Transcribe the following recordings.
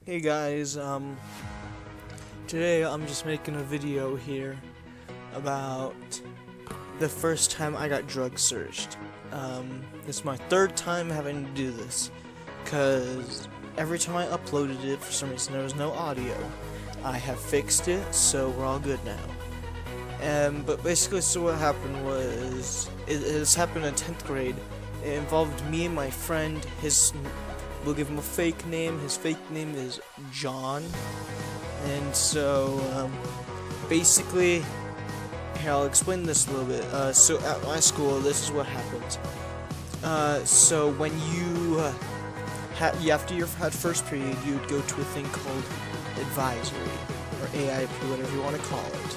Hey guys, today I'm just making a video here about the first time I got drug searched. This is my third time having to do this, because every time I uploaded it, for some reason there was no audio. I have fixed it, so we're all good now. But basically, so what happened was, this happened in 10th grade. It involved me and my friend. We'll give him a fake name. His fake name is John. And so, basically, here, I'll explain this a little bit. So at my school, this is what happens. So when you, after you had first period, you would go to a thing called advisory, or AIP, whatever you want to call it.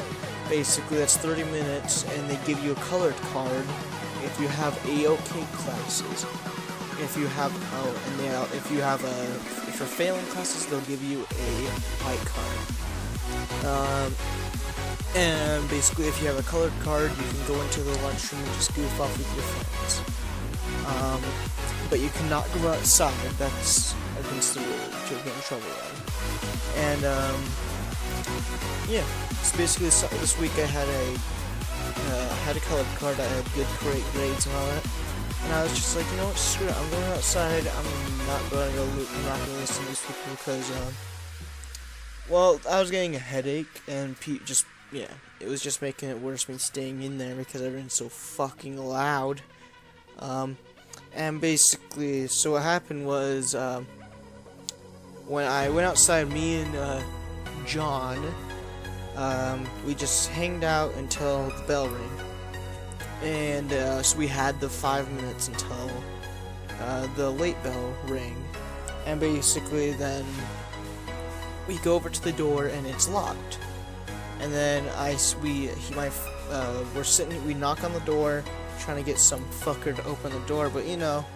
Basically, that's 30 minutes, and they give you a colored card if you have AOK classes. If you're failing classes, they'll give you a white card. And basically, if you have a colored card, you can go into the lunchroom and just goof off with your friends. But you cannot go outside. That's against the rule. You'll get in trouble then. And yeah. So basically, this week I had a colored card. I had good grades and all that. And I was just like, you know what, screw it, I'm going outside, I'm not going to listen to these people because, well, I was getting a headache, and it was just making it worse me staying in there because everyone's so fucking loud. And basically, so what happened was, when I went outside, me and, John, we just hanged out until the bell rang. And so we had the 5 minutes until the late bell rang, and basically then we go over to the door and it's locked. And then we knock on the door, trying to get some fucker to open the door, but you know,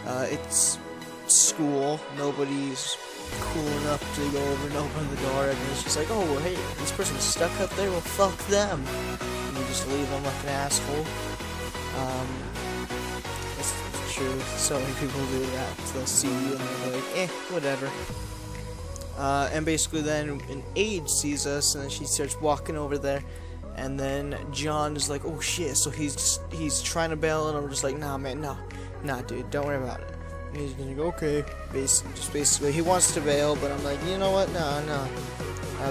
it's school, nobody's cool enough to go over and open the door, and it's just like, oh hey, this person's stuck up there, well fuck them. You just leave them like an asshole. It's true. So many people do that. They'll see you and they're like, whatever. And basically then an aide sees us and then she starts walking over there. And then John is like, oh shit. So he's trying to bail, and I'm just like, nah man, nah dude, don't worry about it. And he's gonna go, okay. Basically he wants to bail, but I'm like, you know what, no.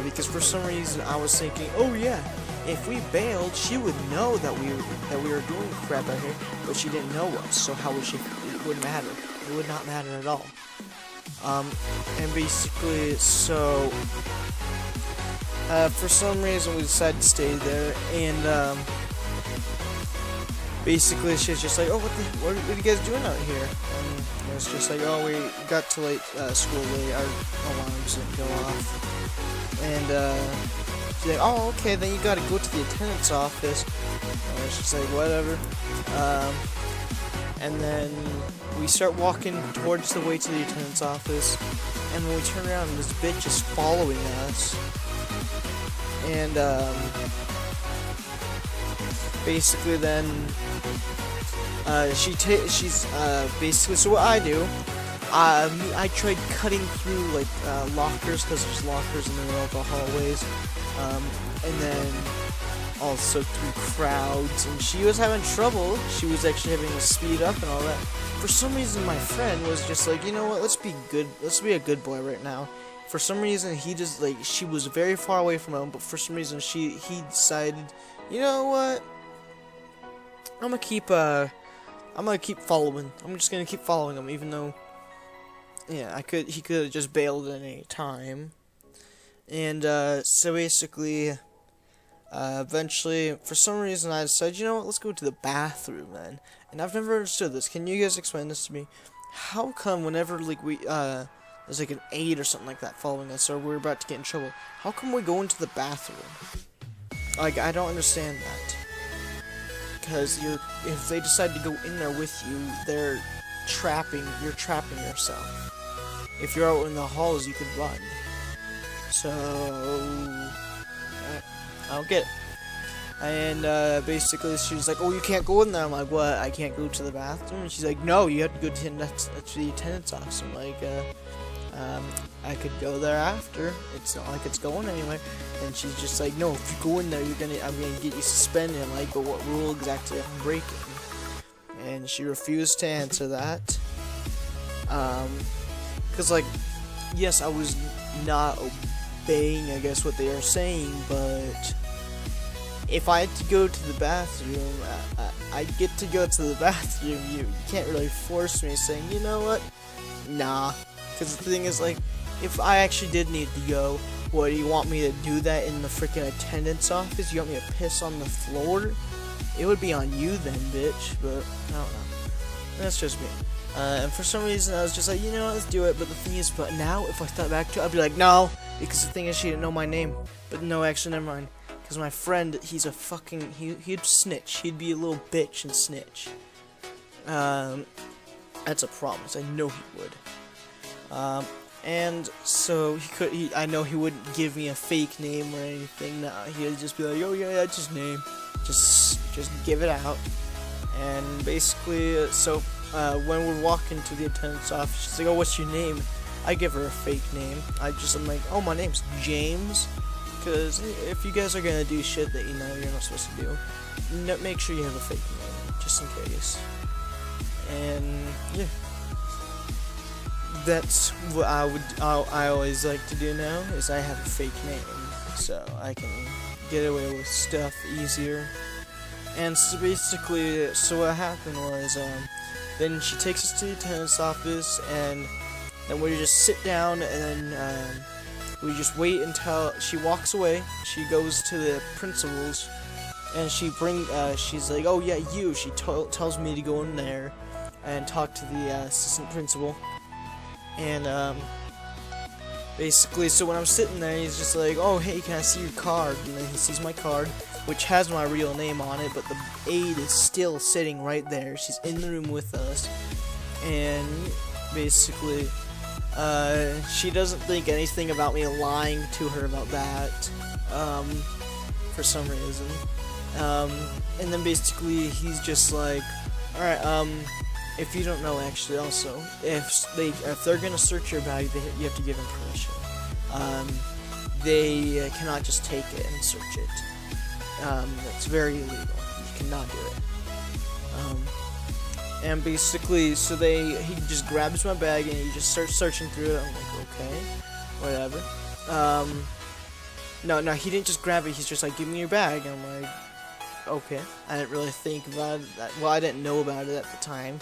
Because for some reason I was thinking, oh yeah, if we bailed, she would know that we were doing crap out here, but she didn't know us, so how would she? It wouldn't matter. It would not matter at all. And basically, so for some reason we decided to stay there, and basically she's just like, oh, what are you guys doing out here? And it's just like, oh, we got to school late. Our alarms didn't go off, and she's like, oh, okay, then you gotta go to the attendant's office. And it's just like, whatever. And then we start walking towards the way to the attendant's office, and when we turn around, this bitch is following us. And basically then she's basically, so what I do, I tried cutting through lockers, because there's lockers in the middle of the hallways, and then also through crowds, and she was having trouble. She was actually having to speed up and all that. For some reason my friend was just like, you know what, let's be a good boy right now. For some reason he just she was very far away from him, but for some reason he decided, you know what, I'm gonna keep following. I'm just gonna keep following him, even though, yeah, he could have just bailed at any time. And so basically, eventually, for some reason, I decided, you know what, let's go to the bathroom then. And I've never understood this. Can you guys explain this to me? How come whenever there's an aide or something like that following us, or we're about to get in trouble, how come we go into the bathroom? I don't understand that. Because if they decide to go in there with you, you're trapping yourself. If you're out in the halls, you could run. So I don't get it. And basically she was like, oh, you can't go in there. I'm like, what? I can't go to the bathroom? And she's like, no, you have to go to the attendance office. I'm like, I could go there after. It's not like it's going anywhere. And she's just like, no, if you go in there, I'm gonna get you suspended. I'm like, but what rule exactly am I breaking? And she refused to answer that. Cause like, yes, I was not obeying, I guess, what they are saying, but if I had to go to the bathroom, I get to go to the bathroom. You can't really force me saying, you know what? Nah. Because the thing is, like, if I actually did need to go, what, do you want me to do that in the freaking attendance office? You want me to piss on the floor? It would be on you then, bitch. But, I don't know. That's just me. And for some reason, I was just like, you know what, let's do it. But the thing is, but now, if I thought back to it, I'd be like, no. Because the thing is, she didn't know my name. But no, actually, never mind. Because my friend, he's a fucking, he'd snitch. He'd be a little bitch and snitch. That's a promise. I know he would. And so I know he wouldn't give me a fake name or anything. Nah, he'd just be like, oh yeah, that's his name. Just give it out. And basically, so when we're walking to the attendance office, she's like, oh, what's your name? I give her a fake name. I'm like, oh, my name's James. Because if you guys are gonna do shit that you know you're not supposed to do, make sure you have a fake name, just in case. And yeah. That's what I always like to do now, is I have a fake name, so I can get away with stuff easier. And so basically, so what happened was, then she takes us to the attendance office, and then we just sit down, and then, we just wait until she walks away. She goes to the principal's, and she's like, oh yeah, you, she tells me to go in there and talk to the, assistant principal. And, basically, so when I'm sitting there, he's just like, oh, hey, can I see your card? And then he sees my card, which has my real name on it, but the aide is still sitting right there. She's in the room with us, and basically, she doesn't think anything about me lying to her about that, for some reason. And then basically, he's just like, alright, if you don't know, actually, also, if they're gonna search your bag, you have to give them permission. They cannot just take it and search it. It's very illegal. You cannot do it. And basically, so he just grabs my bag and he just starts searching through it. I'm like, okay, whatever. No, he didn't just grab it. He's just like, give me your bag. And I'm like, okay. I didn't really think about it. Well, I didn't know about it at the time.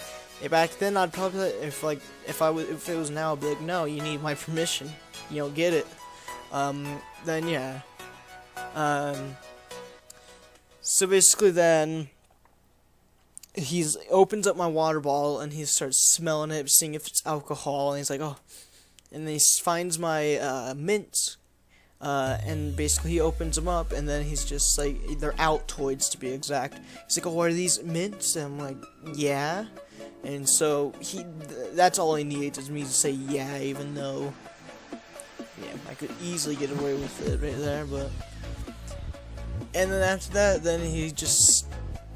Back then, I'd probably, if it was now, I'd be like, no, you need my permission. You don't get it. Then yeah. So basically, then he opens up my water bottle and he starts smelling it, seeing if it's alcohol, and he's like, oh. And then he finds my mints. And basically he opens them up, and then he's just like, they're Altoids to be exact. He's like, oh, are these mints? And I'm like, yeah. And so that's all he needs is me to say yeah, even though, yeah, I could easily get away with it right there, but. And then after that, then he just,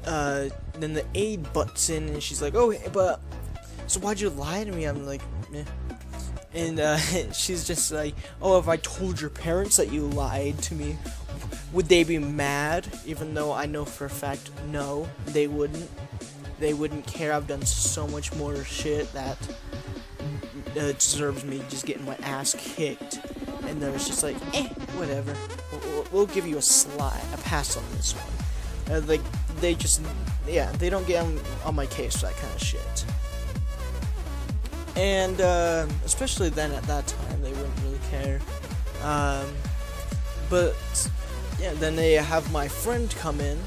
then the aide butts in, and she's like, oh, hey, but, so why'd you lie to me? I'm like, meh. And, she's just like, oh, if I told your parents that you lied to me, would they be mad? Even though I know for a fact, no, they wouldn't. They wouldn't care. I've done so much more shit that deserves me just getting my ass kicked. And then it's just like, whatever. We'll give you a pass on this one. Like, they just, yeah, they don't get on my case for that kind of shit. And, especially then at that time, they wouldn't really care. But, yeah, then they have my friend come in.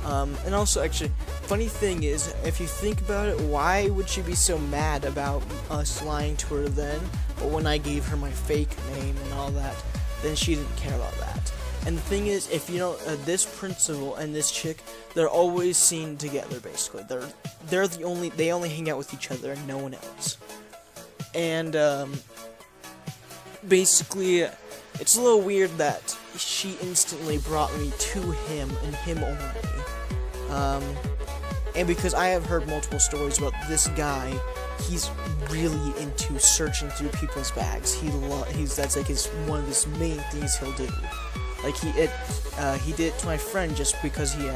And also, actually, funny thing is, if you think about it, why would she be so mad about us lying to her then? But when I gave her my fake name and all that, then she didn't care about that. And the thing is, if you know, this principal and this chick, they're always seen together, basically. They only hang out with each other and no one else. And, basically, it's a little weird that she instantly brought me to him and him only. And because I have heard multiple stories about this guy he's really into searching through people's bags. That's like one of his main things he'll do. Like he did it to my friend just because he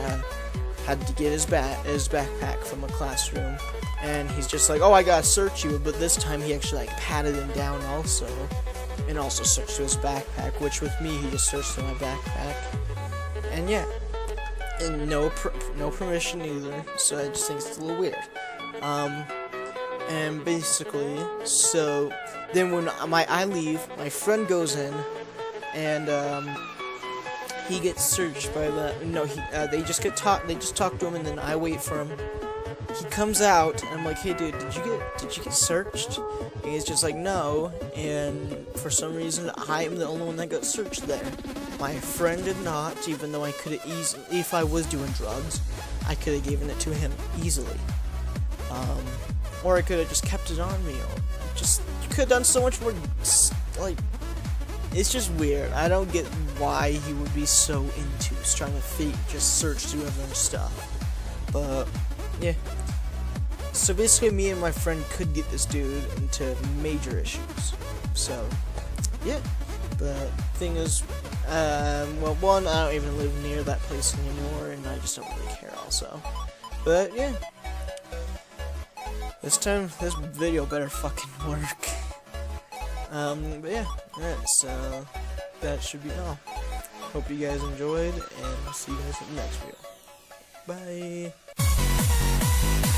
had to get his backpack from a classroom, and he's just like, oh, I gotta search you, but this time he actually like patted him down also, and also searched through his backpack, which with me he just searched through my backpack, and yeah, and no permission either, so I just think it's a little weird. And basically, so then when I leave, my friend goes in, and he gets searched by they just talk to him, and then I wait for him. He comes out, and I'm like, hey dude, did you get searched? And he's just like, no, and for some reason I am the only one that got searched there. My friend did not, even though I could have easily, if I was doing drugs, I could have given it to him easily. Or I could have just kept it on me, or you could have done so much more, like, it's just weird. I don't get why he would be so into trying to just search through everyone's stuff. But, yeah. So basically, me and my friend could get this dude into major issues. So, yeah. But thing is, well, one, I don't even live near that place anymore, and I just don't really care also. But, yeah. This time, this video better fucking work. But yeah, alright, so that should be all. Hope you guys enjoyed, and I'll see you guys in the next video. Bye!